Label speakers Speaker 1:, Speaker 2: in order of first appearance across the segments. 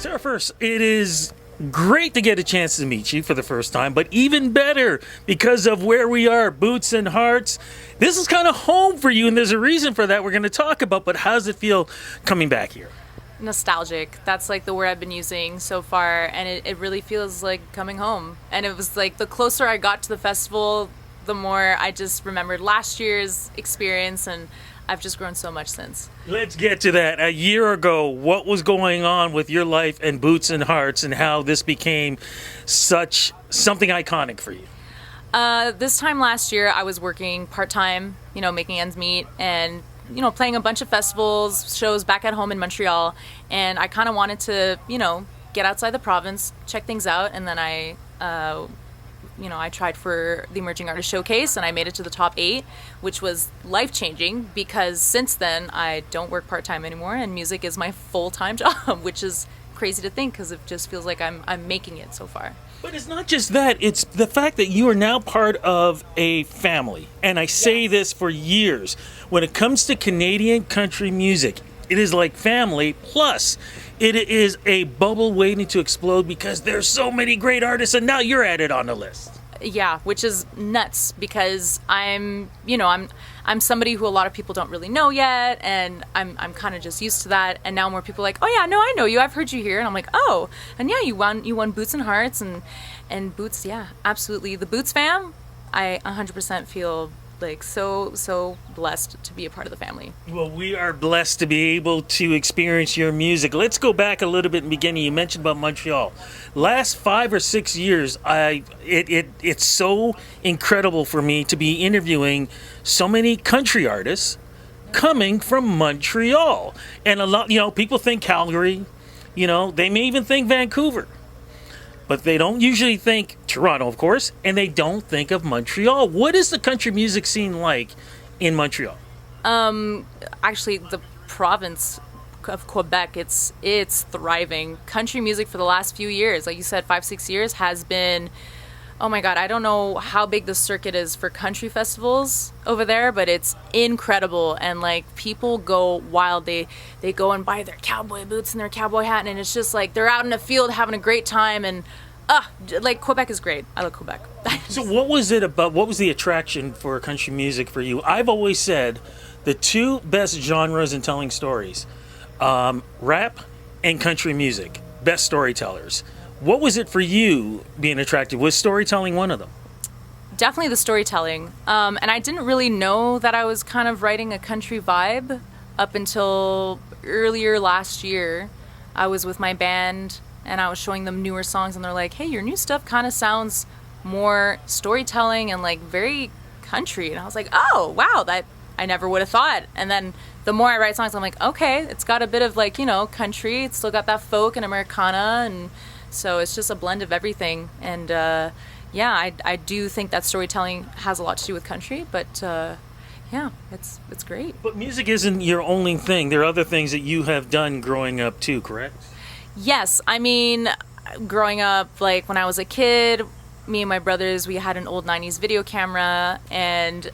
Speaker 1: Sarah, first, it is great to get a chance to meet you for the first time, but even better because of where we are, Boots and Hearts. This is kind of home for you, and there's a reason for that we're going to talk about, but how does it feel coming back here?
Speaker 2: Nostalgic. That's like the word I've been using so far, and it really feels like coming home. And it was like the closer I got to the festival, the more I just remembered last year's experience, and I've just grown so much since.
Speaker 1: Let's get to that. A year ago, what was going on with your life and Boots and Hearts and how this became such something iconic for you?
Speaker 2: This time last year, I was working part-time, making ends meet, and playing a bunch of festivals, shows back at home in Montreal, and I kind of wanted to, get outside the province, check things out, and then I tried for the Emerging Artist Showcase, and I made it to the top 8, which was life-changing because since then I don't work part-time anymore, and music is my full-time job, which is crazy to think because it just feels like I'm making it so far.
Speaker 1: But it's not just that. It's the fact that you are now part of a family. And I say this for years. When it comes to Canadian country music, it is like family. Plus, it is a bubble waiting to explode because there's so many great artists, and now you're added on the list.
Speaker 2: Yeah, which is nuts because I'm somebody who a lot of people don't really know yet, and I'm kind of just used to that. And now more people are like, oh yeah, no, I know you. I've heard you here, and I'm like, oh, and yeah, you won Boots and Hearts, and Boots, yeah, absolutely. The Boots fam, I 100% feel like so blessed to be a part of the family. Well,
Speaker 1: we are blessed to be able to experience your music. Let's go back a little bit in the beginning. You mentioned about Montreal. Last 5 or 6 years, it's so incredible for me to be interviewing so many country artists coming from Montreal. And a lot, people think Calgary, they may even think Vancouver. But they don't usually think Toronto, of course, and they don't think of Montreal. What is the country music scene like in Montreal?
Speaker 2: Actually, the province of Quebec, it's thriving. Country music for the last few years, like you said, 5-6 years, has been, oh my God, I don't know how big the circuit is for country festivals over there, but it's incredible. And like people go wild. They go and buy their cowboy boots and their cowboy hat, and it's just like they're out in the field having a great time. And like Quebec is great. I love Quebec.
Speaker 1: So what was it about? What was the attraction for country music for you? I've always said the two best genres in telling stories, rap and country music, best storytellers. What was it for you being attractive? Was storytelling one of them?
Speaker 2: Definitely the storytelling. And I didn't really know that I was kind of writing a country vibe up until earlier last year. I was with my band and I was showing them newer songs, and they're like, hey, your new stuff kind of sounds more storytelling and like very country. And I was like, oh, wow, that I never would have thought. And then the more I write songs, I'm like, okay, it's got a bit of like, country. It's still got that folk and Americana, and so it's just a blend of everything. And yeah, I do think that storytelling has a lot to do with country, but yeah, it's great.
Speaker 1: But music isn't your only thing. There are other things that you have done growing up too, correct?
Speaker 2: Yes, I mean, growing up, like when I was a kid, me and my brothers, we had an old 90s video camera, and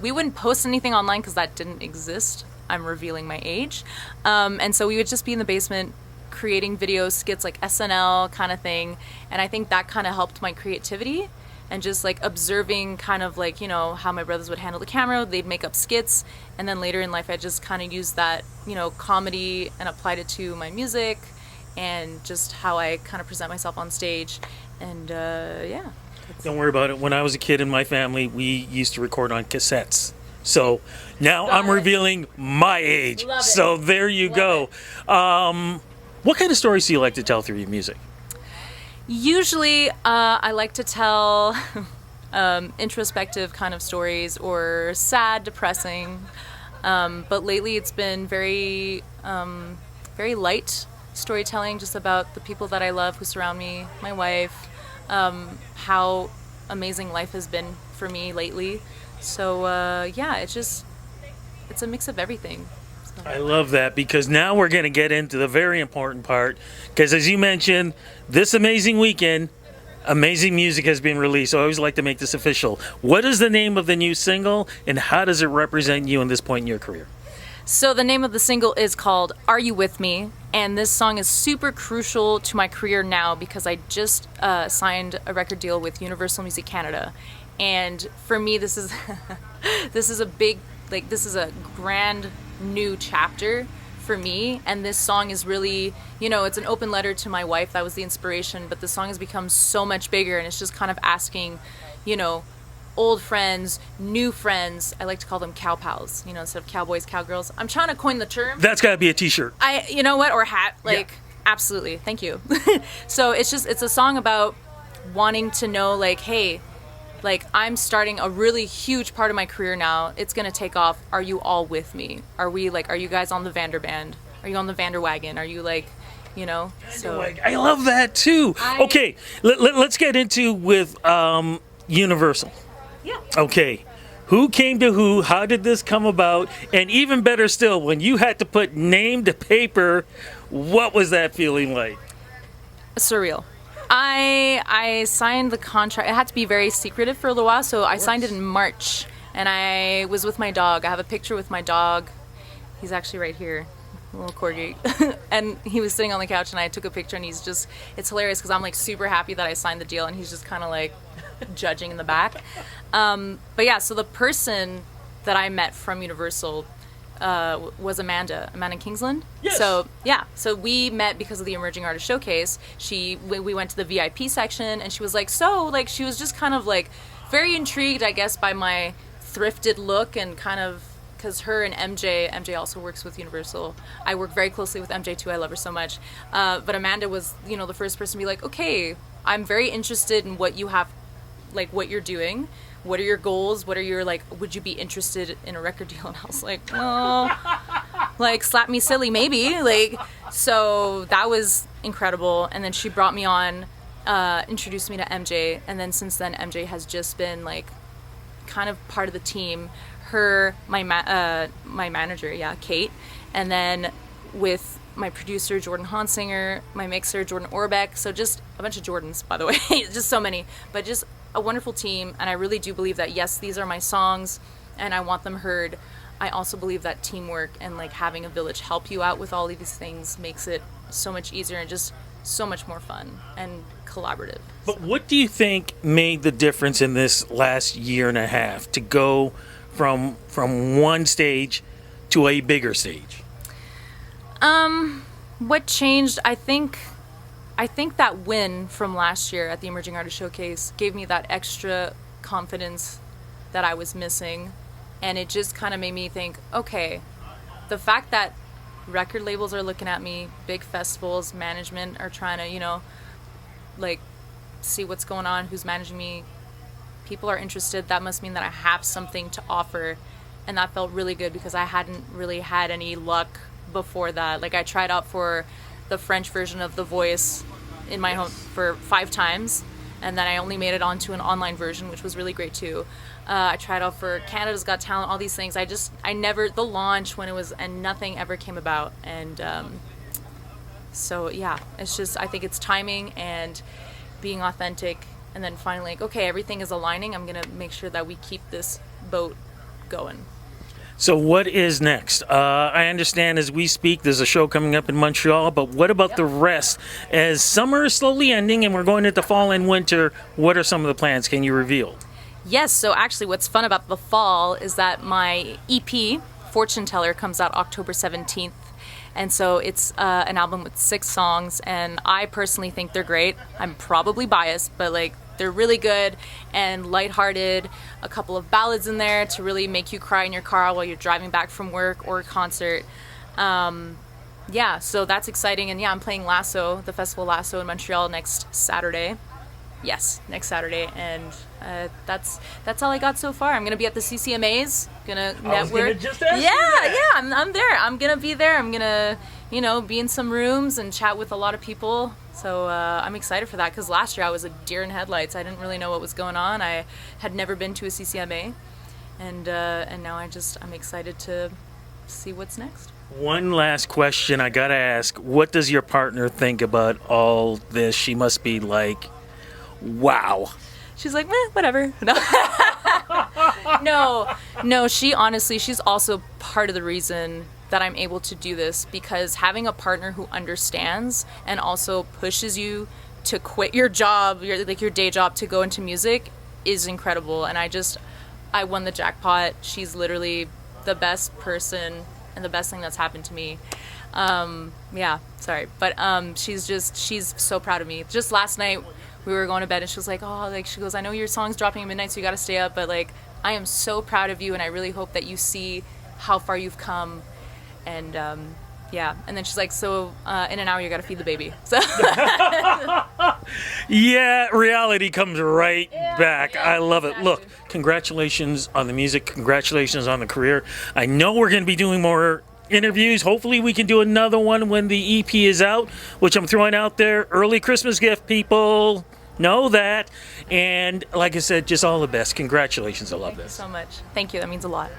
Speaker 2: we wouldn't post anything online because that didn't exist. I'm revealing my age. And so we would just be in the basement creating videos, skits, like SNL kind of thing. And I think that kind of helped my creativity, and just like observing kind of like, how my brothers would handle the camera. They'd make up skits. And then later in life, I just kind of used that, comedy and applied it to my music and just how I kind of present myself on stage. And yeah.
Speaker 1: Don't worry about it. When I was a kid in my family, we used to record on cassettes. So now I'm revealing my age.
Speaker 2: Love it.
Speaker 1: So there you go. What kind of stories do you like to tell through your music?
Speaker 2: Usually, I like to tell introspective kind of stories, or sad, depressing. But lately, it's been very, very light storytelling, just about the people that I love who surround me, my wife, how amazing life has been for me lately. So yeah, it's a mix of everything. So.
Speaker 1: I love that, because now we're going to get into the very important part, because as you mentioned, this amazing weekend, amazing music has been released. So I always like to make this official. What is the name of the new single, and how does it represent you in this point in your career?
Speaker 2: So the name of the single is called Are You With Me? And this song is super crucial to my career now because I just signed a record deal with Universal Music Canada. And for me, this is this is a big, like, this is a grand new chapter for me. And this song is really, you know, it's an open letter to my wife. That was the inspiration. But the song has become so much bigger, and it's just kind of asking, you know, old friends, new friends. I like to call them cow pals, you know, instead of cowboys, cowgirls. I'm trying to coin the term.
Speaker 1: That's got to be a t-shirt.
Speaker 2: You know what, or hat, like,
Speaker 1: Yeah.
Speaker 2: Absolutely, thank you. So it's a song about wanting to know, like, hey, like, I'm starting a really huge part of my career now. It's gonna take off. Are you all with me? Are you guys on the Vanderband? Are you on the Vanderwagon? Are you, like, you know? So
Speaker 1: I love that too. Okay, let's get into with Universal.
Speaker 2: yeah.
Speaker 1: Okay, who came to who? How did this come about? And even better still, when you had to put name to paper, what was that feeling like?
Speaker 2: Surreal. I signed the contract. It had to be very secretive for a little while, so I signed it in March. And I was with my dog. I have a picture with my dog. He's actually right here, a little corgi. And he was sitting on the couch, and I took a picture, and it's hilarious because I'm, like, super happy that I signed the deal, and he's just kind of, like, judging in the back. But yeah, so the person that I met from Universal was Amanda Kingsland.
Speaker 1: Yes.
Speaker 2: So yeah, so we met because of the Emerging Artist Showcase. We went to the VIP section, and she was like, she was just kind of, like, very intrigued, I guess, by my thrifted look, and kind of, because her and MJ also works with Universal. I work very closely with MJ too. I love her so much. But Amanda was, you know, the first person to be like, okay, I'm very interested in what you have, like, what you're doing. What are your goals? What are your, like, would you be interested in a record deal? And I was like, well, like, slap me silly, maybe. Like, so that was incredible. And then she brought me on, introduced me to MJ. And then since then, MJ has just been, like, kind of part of the team. My manager, yeah, Kate. And then with my producer, Jordan Hansinger, my mixer, Jordan Orbeck. So just a bunch of Jordans, by the way. Just so many. But just a wonderful team, and I really do believe that, yes, these are my songs and I want them heard. I also believe that teamwork and, like, having a village help you out with all of these things makes it so much easier and just so much more fun and collaborative.
Speaker 1: But what do you think made the difference in this last year and a half to go from one stage to a bigger stage?
Speaker 2: What changed? I think that win from last year at the Emerging Artist Showcase gave me that extra confidence that I was missing. And it just kind of made me think, okay, the fact that record labels are looking at me, big festivals, management are trying to, you know, like, see what's going on, who's managing me, people are interested, that must mean that I have something to offer. And that felt really good because I hadn't really had any luck before that. Like, I tried out for the French version of The Voice in my home for 5 times, and then I only made it onto an online version, which was really great too. I tried out for Canada's Got Talent, all these things. I never, the launch when it was, and nothing ever came about. And so yeah, it's just, I think it's timing and being authentic, and then finally, like, okay, everything is aligning. I'm gonna make sure that we keep this boat going.
Speaker 1: So what is next? I understand as we speak, there's a show coming up in Montreal, but what about the rest? As summer is slowly ending and we're going into fall and winter, what are some of the plans? Can you reveal?
Speaker 2: Yes, so actually what's fun about the fall is that my EP, Fortune Teller, comes out October 17th. And so it's an album with 6 songs, and I personally think they're great. I'm probably biased, but, like, they're really good and lighthearted. A couple of ballads in there to really make you cry in your car while you're driving back from work or a concert. Yeah, so that's exciting. And yeah, I'm playing Lasso, the festival Lasso in Montreal next Saturday. Yes, next Saturday. And that's all I got so far. I'm gonna be at the CCMAs, gonna network.
Speaker 1: I was gonna just ask you
Speaker 2: yeah,
Speaker 1: that.
Speaker 2: I'm there. I'm gonna be there. I'm gonna, you know, be in some rooms and chat with a lot of people. So I'm excited for that because last year I was a deer in headlights. I didn't really know what was going on. I had never been to a CCMA, and now I'm excited to see what's next.
Speaker 1: One last question I gotta ask: what does your partner think about all this? She must be like, wow.
Speaker 2: She's like, whatever. No. No, she honestly, she's also part of the reason that I'm able to do this, because having a partner who understands and also pushes you to quit your job, your day job, to go into music is incredible. And I won the jackpot. She's literally the best person and the best thing that's happened to me. She's so proud of me. Just last night we were going to bed and she was like, she goes, I know your song's dropping at midnight, so you got to stay up, but like, I am so proud of you, and I really hope that you see how far you've come. And and then she's like, so in an hour you got to feed the baby. So
Speaker 1: Yeah, reality comes right back.
Speaker 2: yeah,
Speaker 1: I love it.
Speaker 2: exactly.
Speaker 1: Look, congratulations on the music. Congratulations on the career. I know we're going to be doing more interviews. Hopefully we can do another one when the EP is out, which I'm throwing out there. Early Christmas gift, people. Know that. And like I said, just all the best. Congratulations. I love
Speaker 2: Thank you
Speaker 1: this.
Speaker 2: so much. Thank you. That means a lot.